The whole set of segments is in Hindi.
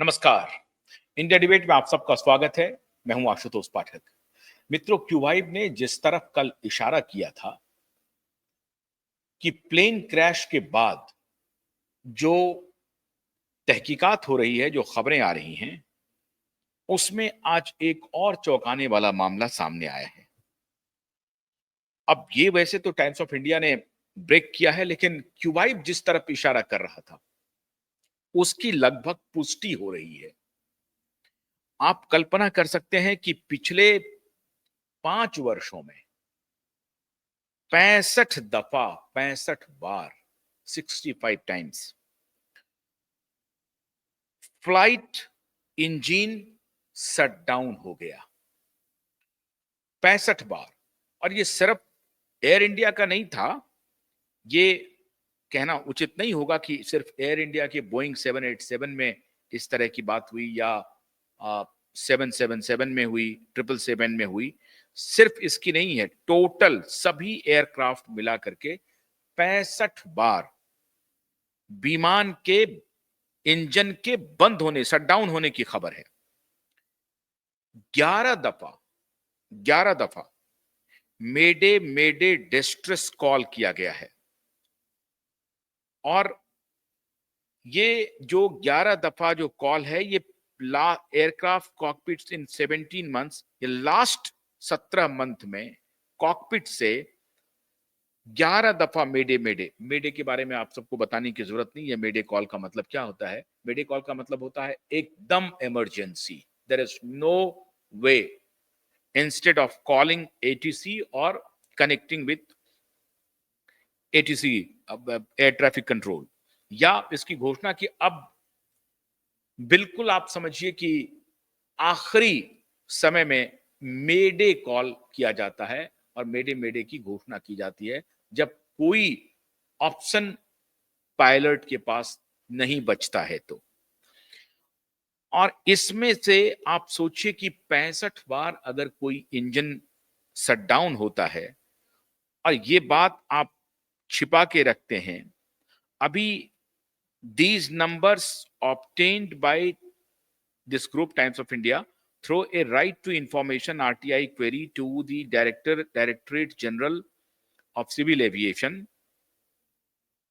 नमस्कार। इंडिया डिबेट में आप सबका स्वागत है। मैं हूं आशुतोष पाठक। मित्रों, क्यूवाइब ने जिस तरफ कल इशारा किया था कि प्लेन क्रैश के बाद जो तहकीकात हो रही है, जो खबरें आ रही हैं, उसमें आज एक और चौंकाने वाला मामला सामने आया है। अब ये वैसे तो टाइम्स ऑफ इंडिया ने ब्रेक किया है, लेकिन क्यूवाइब जिस तरफ इशारा कर रहा था उसकी लगभग पुष्टि हो रही है। आप कल्पना कर सकते हैं कि पिछले 5 वर्षों में 65 बार 65 times flight engine shut down हो गया। 65 बार। और ये सिर्फ एयर इंडिया का नहीं था। ये कहना उचित नहीं होगा कि सिर्फ एयर इंडिया के बोइंग 787 में इस तरह की बात हुई या 777 में हुई, 777 में हुई। सिर्फ इसकी नहीं है, टोटल सभी एयरक्राफ्ट मिला करके 65 बार विमान के इंजन के बंद होने, शटडाउन होने की खबर है। 11 दफा मेडे मेडे डिस्ट्रेस कॉल किया गया है। और ये जो 11 दफा जो कॉल है, ये एयरक्राफ्ट कॉकपिट्स इन 17 मंथ्स, ये लास्ट 17 मंथ में कॉकपिट से 11 दफा मेडे मेडे मेडे के बारे में आप सबको बताने की जरूरत नहीं है। मेडे कॉल का मतलब क्या होता है? मेडे कॉल का मतलब होता है एकदम emergency. There is no way, instead of calling ATC और connecting with ATC, air traffic control, या इसकी घोषणा की अब बिल्कुल आप समझिए कि आखिरी समय में मेडे कॉल किया जाता है और मेडे मेडे की घोषणा की जाती है जब कोई ऑप्शन पायलट के पास नहीं बचता है तो। और इसमें से आप सोचिए कि 65 बार अगर कोई इंजन शट डाउन होता है और ये बात आप छिपा के रखते हैं। अभी these numbers obtained by this group Times of India through a right to information RTI query to the Directorate General of Civil Aviation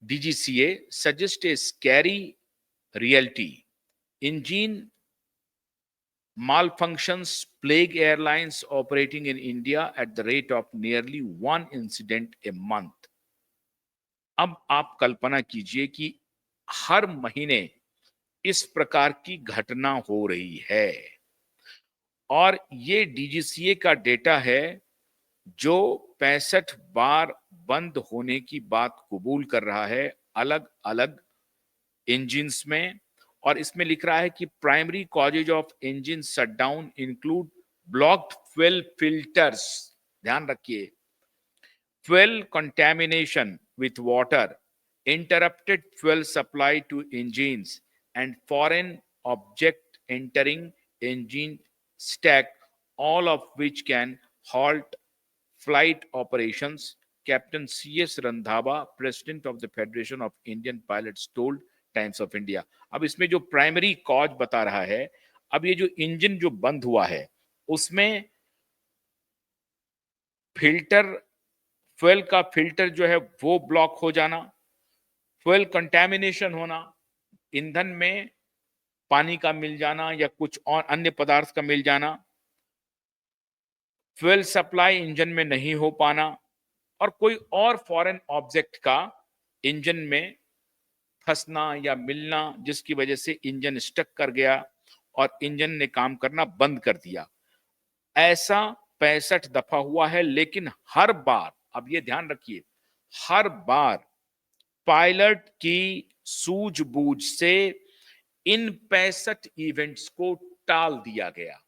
DGCA suggest a scary reality. Engine malfunctions plague airlines operating in India at the rate of nearly one incident a month. अब आप कल्पना कीजिए कि हर महीने इस प्रकार की घटना हो रही है। और ये डीजीसीए का डेटा है जो 65 बार बंद होने की बात कबूल कर रहा है अलग अलग इंजिन्स में। और इसमें लिख रहा है कि primary causes of engine shutdown include blocked fuel filters, ध्यान रखिए, fuel contamination with water, interrupted fuel supply to engines, and foreign object entering engine stack, all of which can halt flight operations. Captain C.S. Randhava, President of the Federation of Indian Pilots, told Times of India. अब इसमें जो प्राइमरी कॉज बता रहा है, अब ये जो इंजन जो बंद हुआ है उसमें फिल्टर, फ्यूल का फिल्टर जो है वो ब्लॉक हो जाना, फ्यूल कंटेमिनेशन होना, ईंधन में पानी का मिल जाना या कुछ और अन्य पदार्थ का मिल जाना, फ्यूल सप्लाई इंजन में नहीं हो पाना, और कोई और फॉरेन ऑब्जेक्ट का इंजन में फंसना या मिलना जिसकी वजह से इंजन स्टक कर गया और इंजन ने काम करना बंद कर दिया। ऐसा 65 दफा हुआ है। लेकिन हर बार, अब ये ध्यान रखिए, हर बार पायलट की सूझबूझ से इन 65 इवेंट्स को टाल दिया गया।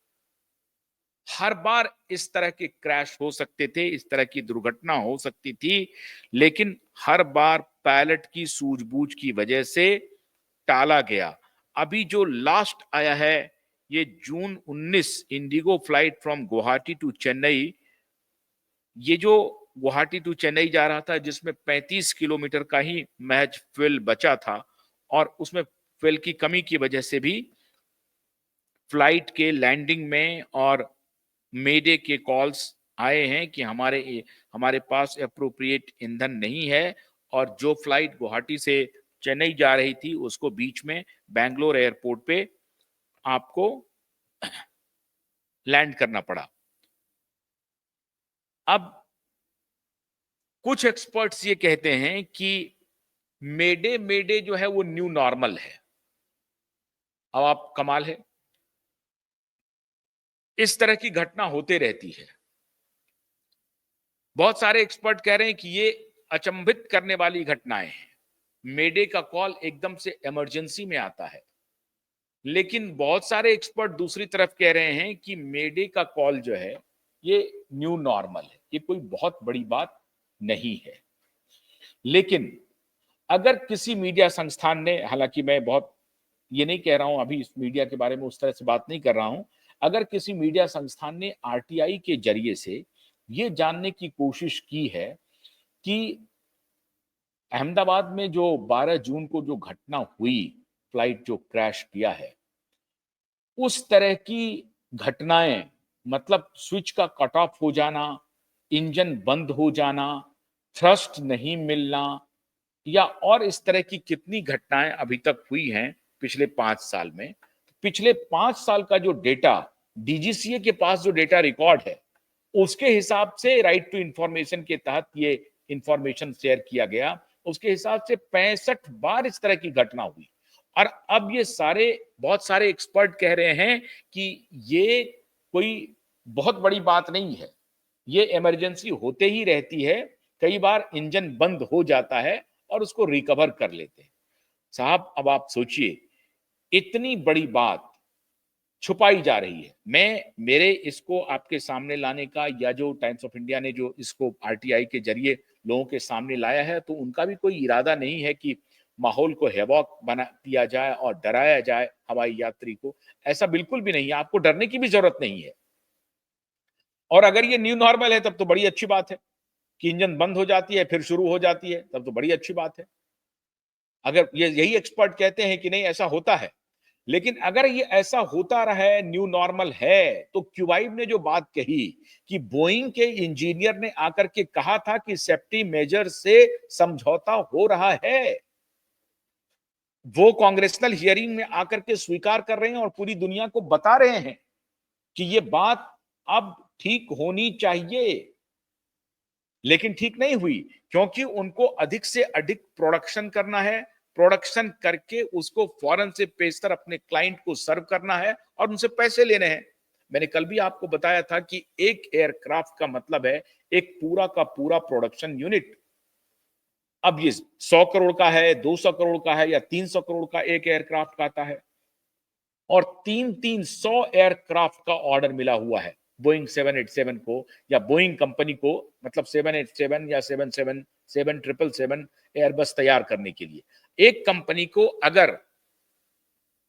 हर बार इस तरह के क्रैश हो सकते थे, इस तरह की दुर्घटना हो सकती थी, लेकिन हर बार पायलट की सूझबूझ की वजह से टाला गया। अभी जो लास्ट आया है ये June 19, IndiGo flight from Guwahati to Chennai, ये जो गुवाहाटी टू चेन्नई जा रहा था जिसमें 35 किलोमीटर का ही महज फ्यूल बचा था और उसमें फ्यूल की कमी की वजह से भी फ्लाइट के लैंडिंग में और मेडे के कॉल्स आए हैं कि हमारे पास एप्रोप्रिएट ईंधन नहीं है, और जो फ्लाइट गुवाहाटी से चेन्नई जा रही थी उसको बीच में बैंगलोर एयरपोर्ट पे आपको लैंड करना पड़ा। अब कुछ एक्सपर्ट्स ये कहते हैं कि मेडे मेडे जो है वो न्यू नॉर्मल है। अब आप कमाल है, इस तरह की घटना होते रहती है। बहुत सारे एक्सपर्ट कह रहे हैं कि ये अचंभित करने वाली घटनाएं हैं। मेडे का कॉल एकदम से इमरजेंसी में आता है, लेकिन बहुत सारे एक्सपर्ट दूसरी तरफ कह रहे हैं कि मेडे का कॉल जो है ये न्यू नॉर्मल है, ये कोई बहुत बड़ी बात नहीं है। लेकिन अगर किसी मीडिया संस्थान ने, हालांकि मैं बहुत ये नहीं कह रहा हूं, अभी इस मीडिया के बारे में उस तरह से बात नहीं कर रहा हूं, अगर किसी मीडिया संस्थान ने आरटीआई के जरिए से ये जानने की कोशिश की है कि अहमदाबाद में जो 12 जून को जो घटना हुई, फ्लाइट जो क्रैश किया है, उस तरह की घटनाएं, मतलब स्विच का कट ऑफ हो जाना, इंजन बंद हो जाना, थ्रस्ट नहीं मिलना, या और इस तरह की कितनी घटनाएं अभी तक हुई हैं पिछले 5 साल में। पिछले 5 साल का जो डेटा डीजीसीए के पास जो डेटा रिकॉर्ड है, उसके हिसाब से राइट टू इंफॉर्मेशन के तहत ये इंफॉर्मेशन शेयर किया गया, उसके हिसाब से 65 बार इस तरह की घटना हुई। और अब ये बहुत सारे एक्सपर्ट कह रहे हैं कि ये कोई बहुत बड़ी बात नहीं है, ये इमरजेंसी होते ही रहती है, कई बार इंजन बंद हो जाता है और उसको रिकवर कर लेते हैं। साहब अब आप सोचिए, इतनी बड़ी बात छुपाई जा रही है। मेरे इसको आपके सामने लाने का, या जो टाइम्स ऑफ इंडिया ने जो इसको आरटीआई के जरिए लोगों के सामने लाया है, तो उनका भी कोई इरादा नहीं है कि माहौल को हेवॉक बना दिया जाए और डराया जाए हवाई यात्री को। ऐसा बिल्कुल भी नहीं है, आपको डरने की भी जरूरत नहीं है। और अगर ये न्यू नॉर्मल है तब तो बड़ी अच्छी बात है कि इंजन बंद हो जाती है फिर शुरू हो जाती है, तब तो बड़ी अच्छी बात है। अगर ये यही एक्सपर्ट कहते हैं कि नहीं ऐसा होता है, लेकिन अगर ये ऐसा होता रहा है, न्यू नॉर्मल है, तो क्यूबाइब ने जो बात कही कि बोइंग के इंजीनियर ने आकर के कहा था कि सेफ्टी मेजर से समझौता हो रहा है, वो कांग्रेसनल हियरिंग में आकर के स्वीकार कर रहे हैं और पूरी दुनिया को बता रहे हैं कि ये बात अब ठीक होनी चाहिए, लेकिन ठीक नहीं हुई, क्योंकि उनको अधिक से अधिक प्रोडक्शन करना है, प्रोडक्शन करके उसको फौरन से पेशतर अपने क्लाइंट को सर्व करना है और उनसे पैसे लेने हैं। मैंने कल भी आपको बताया था कि एक एयरक्राफ्ट का मतलब है एक पूरा का पूरा प्रोडक्शन यूनिट। अब ये 100 करोड़ का है, 200 करोड़ का है, या 300 करोड़ का एक एयरक्राफ्ट का आता है, और 300 एयरक्राफ्ट का ऑर्डर मिला हुआ है बोइंग 787 को, या बोइंग कंपनी को, मतलब 787 या 777 एयरबस तैयार करने के लिए एक कंपनी को अगर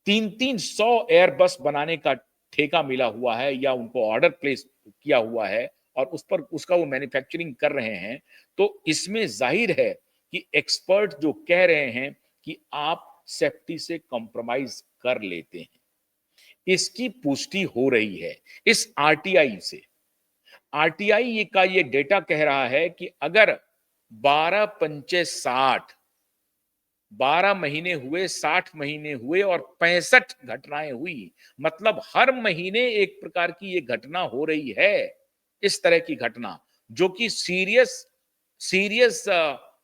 300 एयरबस बनाने का ठेका मिला हुआ है या उनको ऑर्डर प्लेस किया हुआ है और उस पर उसका वो मैन्युफैक्चरिंग कर रहे हैं, तो इसमें जाहिर है कि एक्सपर्ट जो कह रहे हैं कि आप सेफ्टी से कॉम्प्रोमाइज कर लेते हैं, इसकी पुष्टि हो रही है इस आरटीआई से। आरटीआई का ये डेटा कह रहा है कि अगर 12 पंचे 60, 12 महीने हुए, 60 महीने हुए और 65 घटनाएं हुई, मतलब हर महीने एक प्रकार की ये घटना हो रही है, इस तरह की घटना जो कि सीरियस सीरियस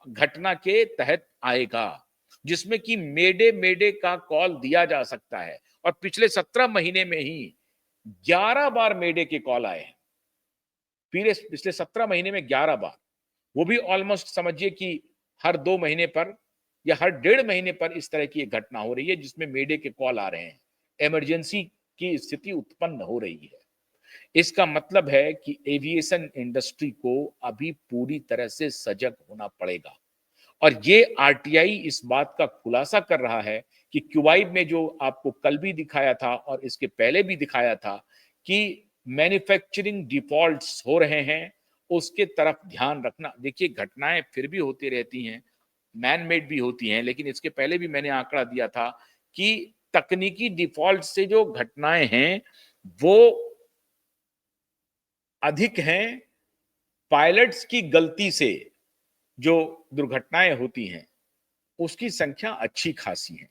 घटना के तहत आएगा, जिसमें कि मेडे मेडे का कॉल दिया जा सकता है। और पिछले 17 महीने में ही 11 बार मेडे के कॉल आए हैं, पिछले 17 महीने में 11 बार, वो भी ऑलमोस्ट समझिए कि हर 2 महीने पर या हर 1.5 महीने पर इस तरह की एक घटना हो रही है जिसमें मेडे के कॉल आ रहे हैं, इमरजेंसी की स्थिति उत्पन्न हो रही है। इसका मतलब है कि एविएशन इंडस्ट्री को अभी पूरी तरह से सजग होना पड़ेगा। और ये आरटीआई इस बात का खुलासा कर रहा है कि क्यूबाइब में जो आपको कल भी दिखाया था और इसके पहले भी दिखाया था कि मैन्युफैक्चरिंग डिफॉल्ट्स हो रहे हैं, उसके तरफ ध्यान रखना। देखिए घटनाएं फिर भी होती रहती हैं, मैन मेड भी होती हैं, लेकिन इसके पहले भी मैंने आंकड़ा दिया था कि तकनीकी डिफॉल्ट से जो घटनाएं हैं वो अधिक हैं, पायलट्स की गलती से जो दुर्घटनाएं होती हैं उसकी संख्या अच्छी खासी है।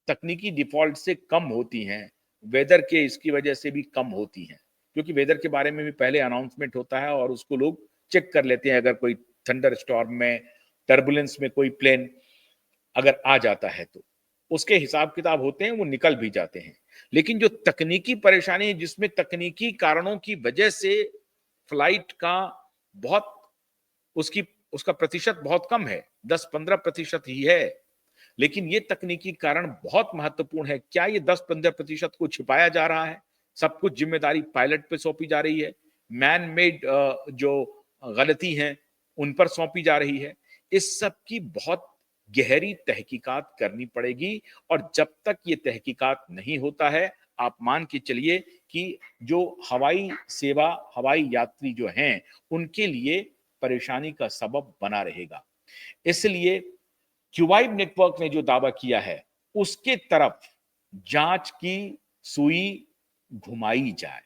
तकनीकी डिफॉल्ट से कम होती हैं, वेदर के इसकी वजह से भी कम होती हैं, क्योंकि वेदर के बारे में भी पहले अनाउंसमेंट होता है और उसको लोग चेक कर लेते हैं। अगर कोई थंडर स्टॉर्म में, टर्बुलेंस में कोई प्लेन अगर आ जाता है तो उसके हिसाब किताब होते हैं, वो निकल भी जाते हैं। लेकिन जो तकनीकी परेशानी है, जिसमें तकनीकी कारणों की वजह से फ्लाइट का बहुत उसकी उसका प्रतिशत बहुत कम है, 10-15% ही है, लेकिन ये तकनीकी कारण बहुत महत्वपूर्ण है। क्या ये 10-15% को छिपाया जा रहा है? सब कुछ जिम्मेदारी पायलट पे सौंपी जा रही है? मैन मेड जो गलती हैं उन पर सौंपी जा रही है? इस सब की बहुत गहरी तहकीकात करनी पड़ेगी, और जब तक ये तहकीकात नहीं होता है, आप मान के चलिए कि जो हवाई सेवा, हवाई यात्री जो हैं, उनके लिए परेशानी का सबब बना रहेगा। इसलिए क्यूबाइड नेटवर्क ने जो दावा किया है उसके तरफ जांच की सुई घुमाई जाए,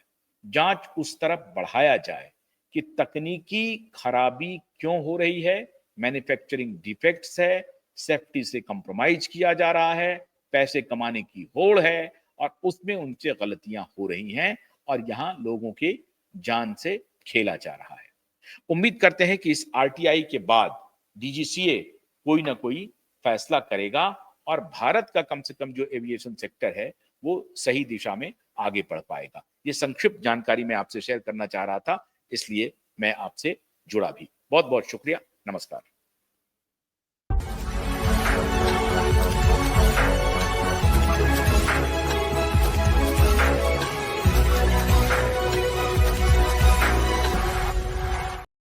जांच उस तरफ बढ़ाया जाए कि तकनीकी खराबी क्यों हो रही है, मैन्युफैक्चरिंग डिफेक्ट्स है, सेफ्टी से कंप्रोमाइज किया जा रहा है, पैसे कमाने की होड़ है और उसमें उनसे गलतियां हो रही हैं और यहां लोगों के जान से खेला जा रहा है। उम्मीद करते हैं कि इस आरटीआई के बाद डीजीसीए कोई ना कोई फैसला करेगा और भारत का कम से कम जो एविएशन सेक्टर है वो सही दिशा में आगे बढ़ पाएगा। ये संक्षिप्त जानकारी मैं आपसे शेयर करना चाह रहा था, इसलिए मैं आपसे जुड़ा भी। बहुत बहुत शुक्रिया। नमस्कार।